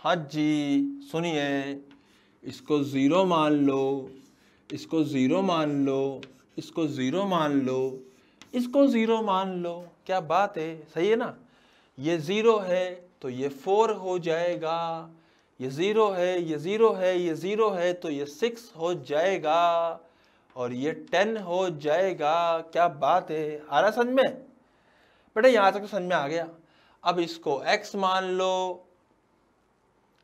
हाँ जी सुनिए, इसको ज़ीरो मान लो, इसको ज़ीरो मान लो, इसको ज़ीरो मान लो, इसको ज़ीरो मान लो। क्या बात है, सही है ना। ये ज़ीरो है तो ये 4 हो जाएगा, ये ज़ीरो है, ये ज़ीरो है, ये ज़ीरो है तो ये 6 हो जाएगा और ये 10 हो जाएगा। क्या बात है, आ रहा समझ में बेटा? यहाँ तक तो समझ में आ गया। अब इसको x मान लो,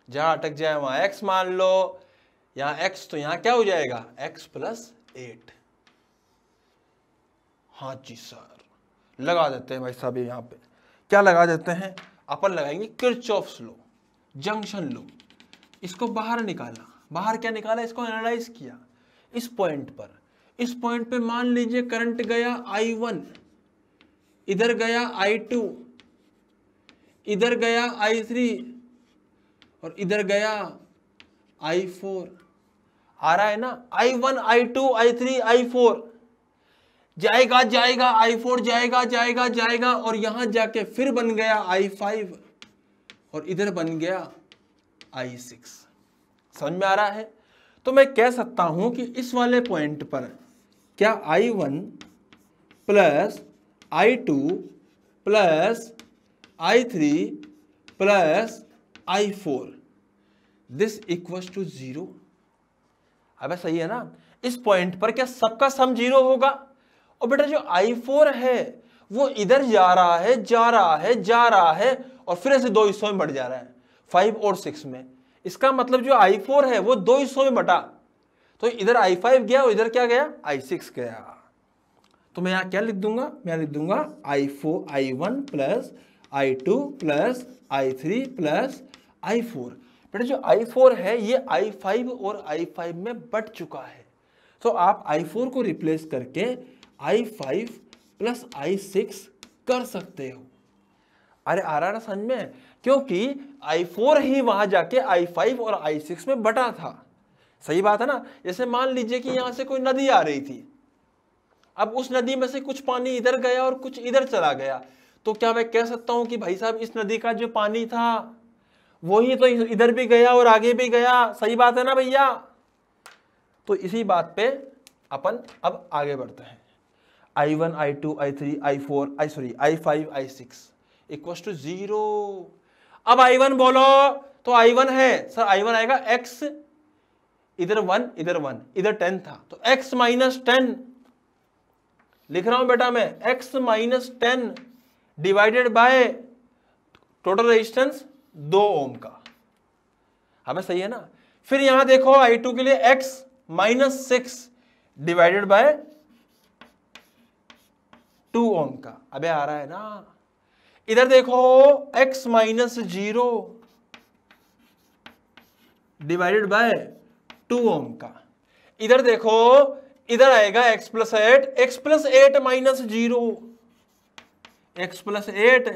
जहाँ अटक जाए वहाँ x मान लो, यहाँ x तो यहाँ क्या हो जाएगा x प्लस 8। हाँ जी सर, लगा देते हैं भाई साहब। यहाँ पे क्या लगा देते हैं अपन? लगाएंगे किरचॉफ्स लॉ, जंक्शन लॉ। इसको बाहर निकाला, बाहर क्या निकाला, इसको एनालाइज किया। इस पॉइंट पर, इस पॉइंट पे मान लीजिए करंट गया I1, इधर गया I2, इधर गया I3 और इधर गया I4। आ रहा है ना, I1 I2 I3 I4 जाएगा जाएगा, I4 जाएगा जाएगा जाएगा और यहां जाके फिर बन गया I5 और इधर बन गया I6। समझ में आ रहा है? तो मैं कह सकता हूं कि इस वाले पॉइंट पर क्या I1 plus I2 plus I3 plus I4 this equals to 0। अब सही है ना। इस पॉइंट पर क्या सबका सम 0 होगा? और बेटा जो I4 है वो इधर जा रहा है जा रहा है जा रहा है और फिर ऐसे दो हिस्सों में बढ़ जा रहा है, 5 और 6 में। इसका मतलब जो I4 है वो दो हिस्सों में बटा, तो इधर I5 गया और इधर क्या गया I6 गया। तो मैं यहां क्या लिख दूंगा, मैं लिख दूंगा I1 plus I2 plus I3 plus I4। बेटा जो I4 है ये I5 और I5 में बट चुका है, तो आप I4 को रिप्लेस करके I5 प्लस I6 कर सकते हो। अरे आ रहा ना समझ में? क्योंकि I4 ही वहां जाके I5 और I6 में बटा था। सही बात है ना। जैसे मान लीजिए कि यहां से कोई नदी आ रही थी, अब उस नदी में से कुछ पानी इधर गया और कुछ इधर चला गया, तो क्या मैं कह सकता हूं कि भाई साहब इस नदी का जो पानी था वही तो इधर भी गया और आगे भी गया। सही बात है ना भैया? तो इसी बात पे अपन अब आगे बढ़ते हैं। I1 I2 I3 I4 I5 I6 equals to 0। अब I1 बोलो तो I1 है सर, I1 आएगा x, इधर 1 इधर 1 इधर 10 था तो x माइनस 10 लिख रहा हूं बेटा मैं, x minus 10 divided by total resistance 2 ओम का। हमें सही है ना। फिर यहां देखो I2 के लिए x माइनस 6 डिवाइडेड बाय 2 ओम का। अबे आ रहा है ना। इधर देखो x माइनस 0 डिवाइडेड बाय 2 ओम का। इधर देखो, इधर आएगा x plus 8 minus 0, x plus 8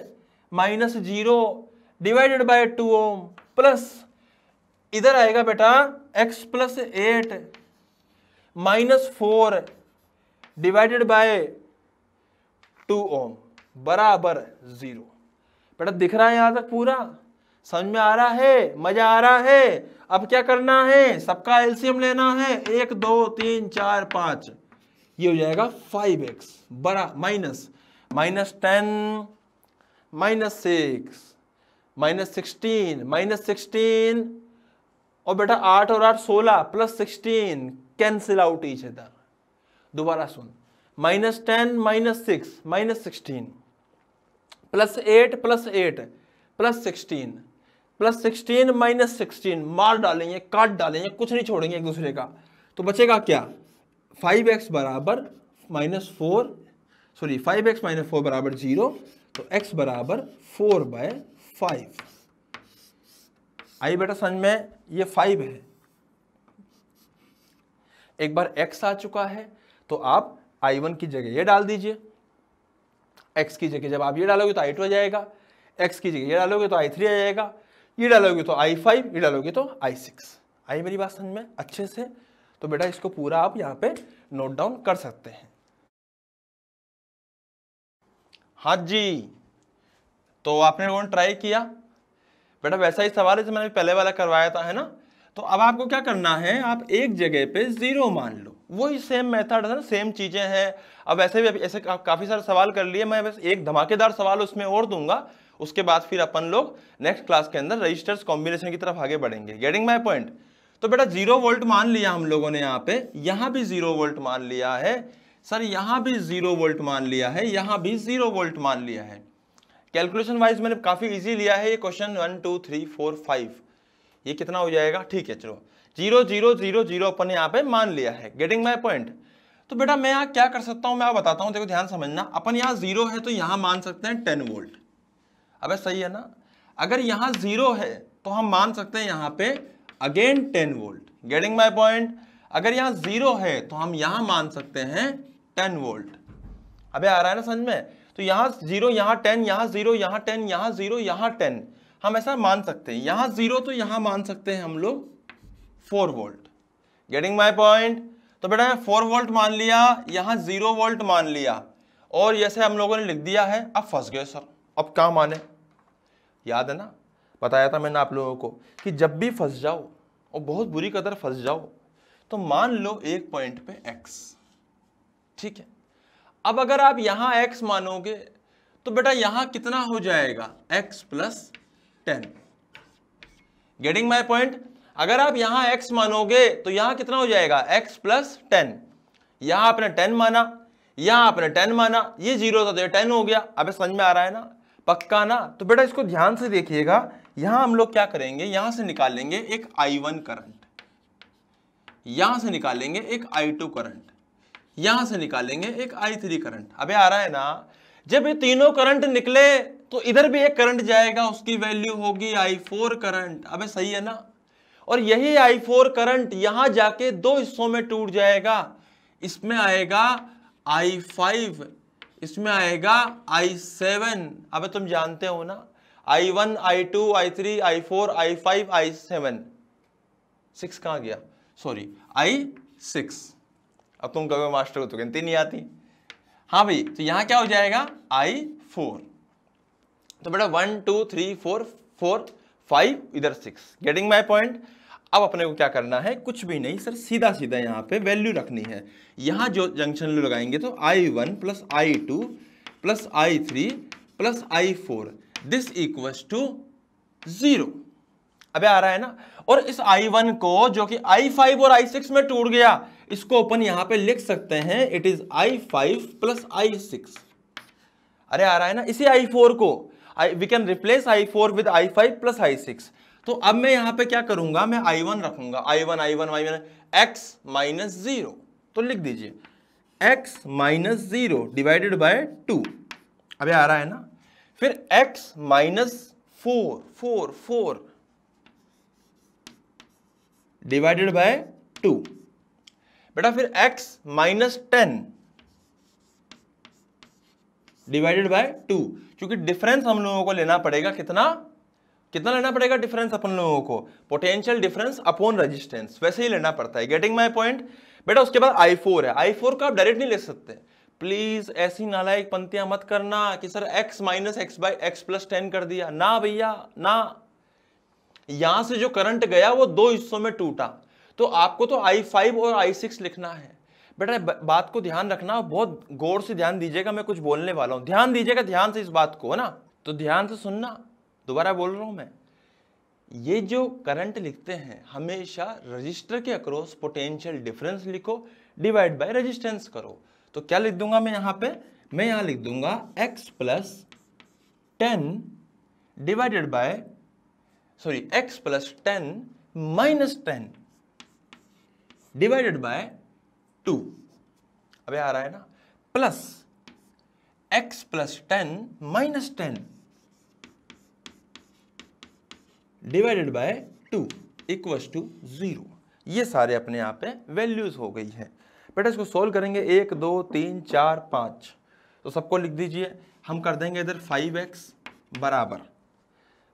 minus 0 divided by 2 ohm plus इधर आएगा बेटा x plus 8 minus 4 divided by 2 ओम बराबर 0। बेटा दिख रहा है यहां तक पूरा? समझ में आ रहा है? मजा आ रहा है? अब क्या करना है, सबका एलसीएम लेना है। 1 2 3 4 5, ये हो जाएगा 5x बरा माइनस 10 माइनस 6 माइनस 16 और बेटा 8 और 8 16 plus 16 cancel out each other. दोबारा सुन, minus 10 minus 6 minus 16 plus 8 plus 8 plus 16 plus 16 minus 16 मार डालेंगे, काट डालेंगे, कुछ नहीं छोड़ेंगे एक दूसरे का। तो बचेगा क्या, 5x बराबर माइनस 4 सॉरी 5x माइनस 4 बराबर 0, तो x बराबर 4/5। आई बेटा समझ में? ये 5 है। एक बार x आ चुका है तो आप I1 की जगह ये डाल दीजिए, x की जगह जब आप ये डालोगे तो I2 आ जाएगा, x की जगह ये डालोगे तो I3 आ जाएगा, ये डालोगे तो I5, ये डालोगे तो I6। आई मेरी बात समझ में अच्छे से? तो बेटा इसको पूरा आप यहाँ पे नोट डाउन कर सकते हैं। हाँ जी, तो आपने लोगों ने ट्राई किया बेटा वैसा ही सवाल है जैसे मैंने पहले वाला करवाया था, है ना। तो अब आपको क्या करना है, आप एक जगह पे 0 मान लो, वही सेम मेथड है ना, सेम चीजें हैं। अब ऐसे भी ऐसे काफी सारे सवाल कर लिए, मैं बस एक धमाकेदार सवाल उसमें और दूंगा, उसके बाद फिर अपन लोग नेक्स्ट क्लास के अंदर रजिस्टर्स कॉम्बिनेशन की तरफ आगे बढ़ेंगे। Getting my point. तो बेटा 0 वोल्ट मान लिया हम लोगों ने, यहाँ पे यहां भी 0 वोल्ट मान लिया है सर, यहां भी 0 वोल्ट मान लिया है, यहां भी 0 वोल्ट मान लिया है। कैलकुलेशन वाइज मैंने काफी इजी लिया है ये क्वेश्चन, 1 2 3 4 5, ये कितना हो जाएगा, ठीक है चलो 0 0 0 0 अपन यहाँ पे मान लिया है। Getting my point. तो बेटा मैं यहाँ क्या कर सकता हूँ, मैं आप बताता हूँ, देखो ध्यान समझना। अपन यहाँ 0 है तो यहाँ मान सकते हैं 10 वोल्ट, अबे सही है ना। अगर यहाँ 0 है तो हम मान सकते हैं यहाँ पे again 10 volt. Getting my point. अगर यहाँ 0 है तो हम यहाँ मान सकते हैं 10 वोल्ट। अबे आ रहा है ना समझ में। तो यहाँ 0 यहाँ 10, यहाँ 0 यहाँ 10, यहाँ 0 यहाँ 10, हम ऐसा मान सकते हैं। यहाँ 0 तो यहाँ मान सकते हैं हम लोग 4 वोल्ट। Getting my point. तो बेटा 4 वोल्ट मान लिया, यहाँ 0 वोल्ट मान लिया, और जैसे हम लोगों ने लिख दिया है। अब फंस गए सर, अब क्या माने, याद है ना बताया था मैंने आप लोगों को कि जब भी फंस जाओ और बहुत बुरी कदर फंस जाओ तो मान लो एक पॉइंट पे x, ठीक है। अब अगर आप यहां x मानोगे तो बेटा यहां कितना हो जाएगा, x plus 10। Getting my point. अगर आप यहां x मानोगे तो यहां कितना हो जाएगा, x प्लस 10। यहां आपने 10 माना, यहां आपने 10 माना, ये 0 था तो ये 10 हो गया। अब समझ में आ रहा है ना, पक्का ना। तो बेटा इसको ध्यान से देखिएगा, यहां हम लोग क्या करेंगे, यहां से निकालेंगे एक I1 करंट, यहां से निकालेंगे एक I2 करंट, यहां से निकालेंगे एक I3 करंट। अबे आ रहा है ना। जब ये तीनों करंट निकले तो इधर भी एक करंट जाएगा, उसकी वैल्यू होगी I4 करंट। अबे सही है ना। और यही I4 करंट यहां जाके दो हिस्सों में टूट जाएगा, इसमें आएगा I5, इसमें आएगा I7। अबे तुम जानते हो ना, I1 I2 I3 I4 I5 I7, 6 कहां गया, सॉरी I6। अब तुम कहोगे मास्टर को तो गिनती नहीं आती। हाँ भाई, तो यहां क्या हो जाएगा I4। तो बेटा 1 2 3 4 4 5, इधर 6। Getting my point. अब अपने को क्या करना है, कुछ भी नहीं सर, सीधा सीधा यहाँ पे वैल्यू रखनी है। यहां जो जंक्शन लगाएंगे तो I1 plus I2 plus I3 plus I4, this equals to 0। अबे आ रहा है ना। और इस I1 को जो कि I5 और I6 में टूट गया, इसको अपन यहां पे लिख सकते हैं, it is I5 plus I6। अरे आ रहा है ना। इसी I4 को we can replace I4 with I5 plus I6। तो अब मैं यहां पे क्या करूंगा, मैं I1 रखूंगा, I1 x माइनस 0। तो लिख दीजिए x माइनस 0 डिवाइडेड बाय 2। अबे आ रहा है ना। फिर x माइनस 4 डिवाइडेड बाय 2। बेटा फिर x माइनस 10 डिवाइडेड बाय 2, क्योंकि डिफरेंस हम लोगों को लेना पड़ेगा, कितना लेना पड़ेगा डिफरेंस अपन लोगों को, पोटेंशियल डिफरेंस अपॉन रेजिस्टेंस, वैसे ही लेना पड़ता है। Getting my point. बेटा उसके बाद I4 है, I4 का आप डायरेक्ट नहीं ले सकते, प्लीज ऐसी नालायक पंक्तियां मत करना कि sir x minus x by x plus 10 कर दिया, ना भैया ना। यहां से जो करंट गया वो दो हिस्सों में टूटा, तो आपको तो I5 और I6 लिखना है। बेटा बात को ध्यान रखना, बहुत गौर से ध्यान दीजिएगा, मैं कुछ बोलने वाला हूं, ध्यान दीजिएगा ध्यान से इस बात को, है ना। तो ध्यान से सुनना, दोबारा बोल रहा हूं मैं। ये जो करंट लिखते हैं हमेशा रजिस्टर के अक्रॉस पोटेंशियल डिफरेंस लिखो, डिवाइड बाय रेजिस्टेंस करो। तो क्या लिख दूंगा मैं यहां पे, मैं यहां लिख दूंगा x plus 10 divided by x plus 10 minus 10 divided by 2। अबे आ रहा है ना। Plus x plus 10 minus 10 divided by 2 equals to 0। ये सारे अपने यहाँ पे वैल्यूज हो गई है। बेटा इसको सोल्व करेंगे, 1 2 3 4 5, तो सबको लिख दीजिए। हम कर देंगे इधर 5x बराबर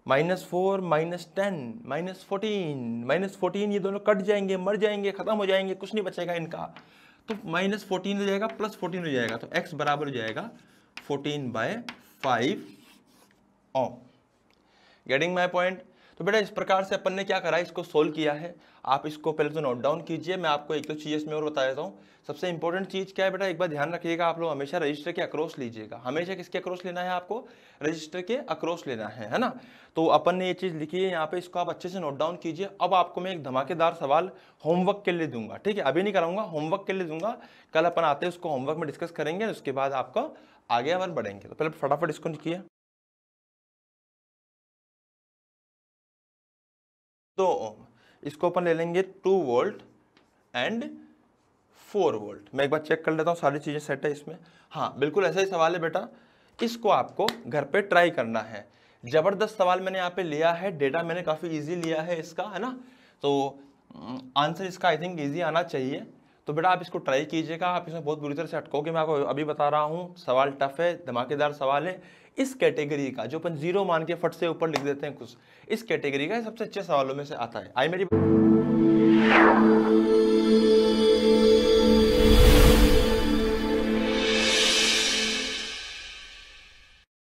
-4 -10 -14, ये दोनों कट जाएंगे, मर जाएंगे, खत्म हो जाएंगे, कुछ नहीं बचेगा इनका। तो -14 हो जाएगा प्लस 14 हो जाएगा, तो x बराबर हो जाएगा 14/5 ओम। Getting my point. तो बेटा इस प्रकार से अपन ने क्या करा, इसको सोल्व किया है। आप इसको पहले तो नोट डाउन कीजिए। मैं आपको एक दो चीज़ इसमें और बता देता हूँ। सबसे इंपॉर्टेंट चीज़ क्या है बेटा, एक बार ध्यान रखिएगा, आप लोग हमेशा रजिस्टर के अक्रॉस लीजिएगा। हमेशा किसके अक्रॉस लेना है आपको, रजिस्टर के अक्रॉस लेना है ना। तो अपन ने ये चीज़ लिखी है यहाँ पे, इसको आप अच्छे से नोट डाउन कीजिए। अब आपको मैं एक धमाकेदार सवाल होमवर्क के लिए दूंगा, ठीक है, अभी नहीं कराऊंगा, होमवर्क के लिए दूंगा। कल अपन आते हैं उसको होमवर्क में डिस्कस करेंगे, उसके बाद आपको आगे अपन बढ़ेंगे। तो पहले फटाफट इसको लिखिए। तो इसको अपन ले लेंगे 2 वोल्ट एंड 4 वोल्ट। मैं एक बार चेक कर लेता हूँ सारी चीज़ें सेट है इसमें। हाँ बिल्कुल ऐसा ही सवाल है बेटा, इसको आपको घर पे ट्राई करना है। जबरदस्त सवाल मैंने यहाँ पे लिया है, डेटा मैंने काफ़ी इजी लिया है इसका, है ना। तो आंसर इसका आई थिंक इजी आना चाहिए। तो बेटा आप इसको ट्राई कीजिएगा, आप इसमें बहुत बुरी तरह से अटकोगे। मैं आपको अभी बता रहा हूँ, सवाल टफ है, धमाकेदार सवाल है। इस कैटेगरी का जो अपन 0 मान के फट से ऊपर लिख देते हैं कुछ, इस कैटेगरी का सबसे अच्छे सवालों में से आता है। आई मेरी